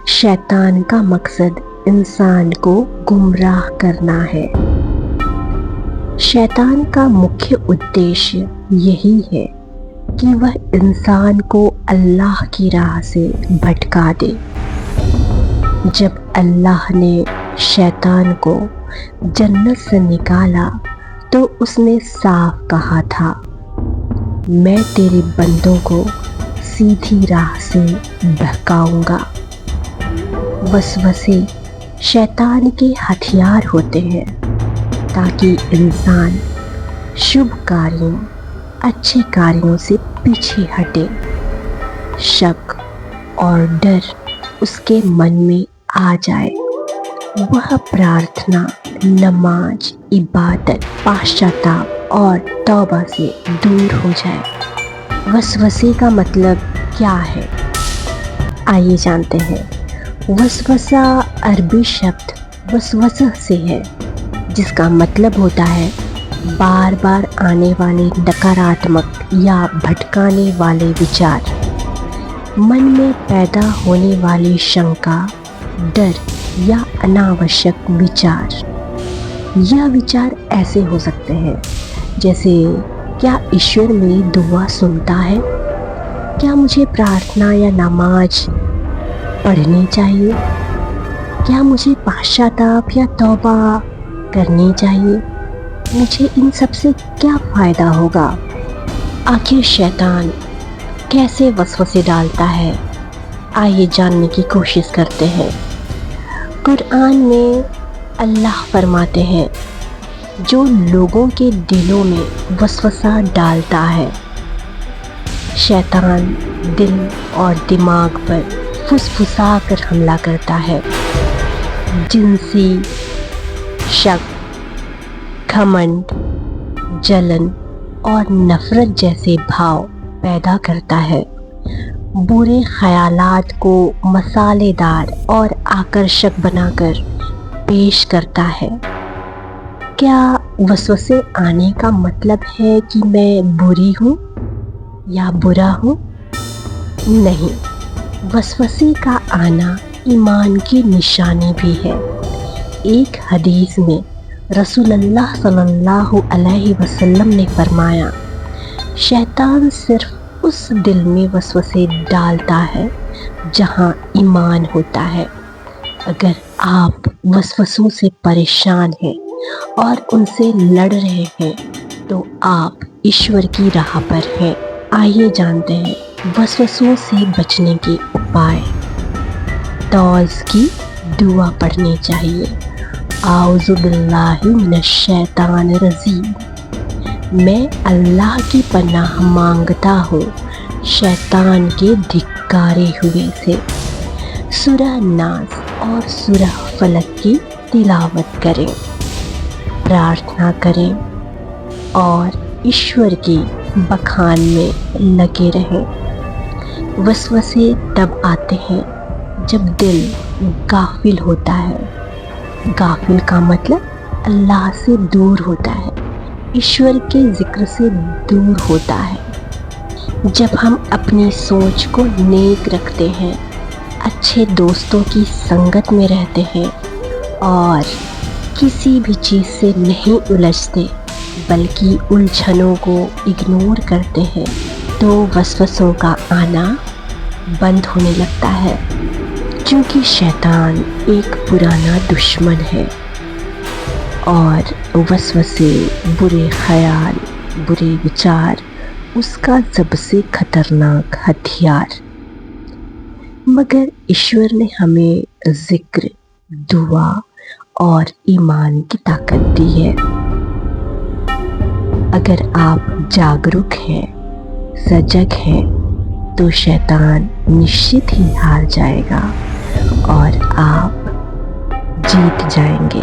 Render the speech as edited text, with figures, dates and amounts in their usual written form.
शैतान का मकसद इंसान को गुमराह करना है। शैतान का मुख्य उद्देश्य यही है कि वह इंसान को अल्लाह की राह से भटका दे। जब अल्लाह ने शैतान को जन्नत से निकाला तो उसने साफ कहा था, मैं तेरे बंदों को सीधी राह से बहकाऊंगा। वसवसे शैतान के हथियार होते हैं ताकि इंसान शुभ कार्यों, अच्छे कार्यों से पीछे हटे। शक और डर उसके मन में आ जाए, वह प्रार्थना, नमाज, इबादत, पश्चाताप और तौबा से दूर हो जाए। वसवसे का मतलब क्या है? आइए जानते हैं। वसवसा अरबी शब्द वसवसा से है, जिसका मतलब होता है बार बार आने वाले नकारात्मक या भटकाने वाले विचार, मन में पैदा होने वाली शंका, डर या अनावश्यक विचार। यह विचार ऐसे हो सकते हैं जैसे, क्या ईश्वर मेरी दुआ सुनता है? क्या मुझे प्रार्थना या नमाज पढ़नी चाहिए? क्या मुझे पश्चाताप या तौबा करनी चाहिए? मुझे इन सब से क्या फ़ायदा होगा? आखिर शैतान कैसे वसवसे डालता है? आइए जानने की कोशिश करते हैं। कुरान में अल्लाह फरमाते हैं, जो लोगों के दिलों में वसवसा डालता है। शैतान दिल और दिमाग पर फुसफुसा कर हमला करता है। जिनसी शक, घमंड, जलन और नफरत जैसे भाव पैदा करता है। बुरे ख्यालात को मसालेदार और आकर्षक बनाकर पेश करता है। क्या वसवसे आने का मतलब है कि मैं बुरी हूँ या बुरा हूँ? नहीं, वसवसे का आना ईमान की निशानी भी है। एक हदीस में रसूलुल्लाह सल्लल्लाहु अलैहि वसल्लम ने फरमाया, शैतान सिर्फ उस दिल में वसवसे डालता है जहाँ ईमान होता है। अगर आप वसवसों से परेशान हैं और उनसे लड़ रहे हैं तो आप ईश्वर की राह पर हैं। आइए जानते हैं वसवसों से बचने के उपाय। तौज़ की दुआ पढ़नी चाहिए। आऊज़ु बिल्लाहि मिनश शैतानिर रजीम। मैं अल्लाह की पनाह मांगता हूँ शैतान के धिक्कारे हुए से। सूरह नास और सूरह फलक की तिलावत करें, प्रार्थना करें और ईश्वर की बखान में लगे रहें। वसवसे तब आते हैं जब दिल गाफिल होता है। गाफिल का मतलब अल्लाह से दूर होता है, ईश्वर के जिक्र से दूर होता है। जब हम अपनी सोच को नेक रखते हैं, अच्छे दोस्तों की संगत में रहते हैं और किसी भी चीज़ से नहीं उलझते बल्कि उलझनों को इग्नोर करते हैं, तो वसवसों का आना बंद होने लगता है। क्योंकि शैतान एक पुराना दुश्मन है और वसवसे, बुरे ख्याल, बुरे विचार उसका सबसे खतरनाक हथियार। मगर ईश्वर ने हमें जिक्र, दुआ और ईमान की ताकत दी है। अगर आप जागरूक हैं, सजग हैं, तो शैतान निश्चित ही हार जाएगा और आप जीत जाएंगे।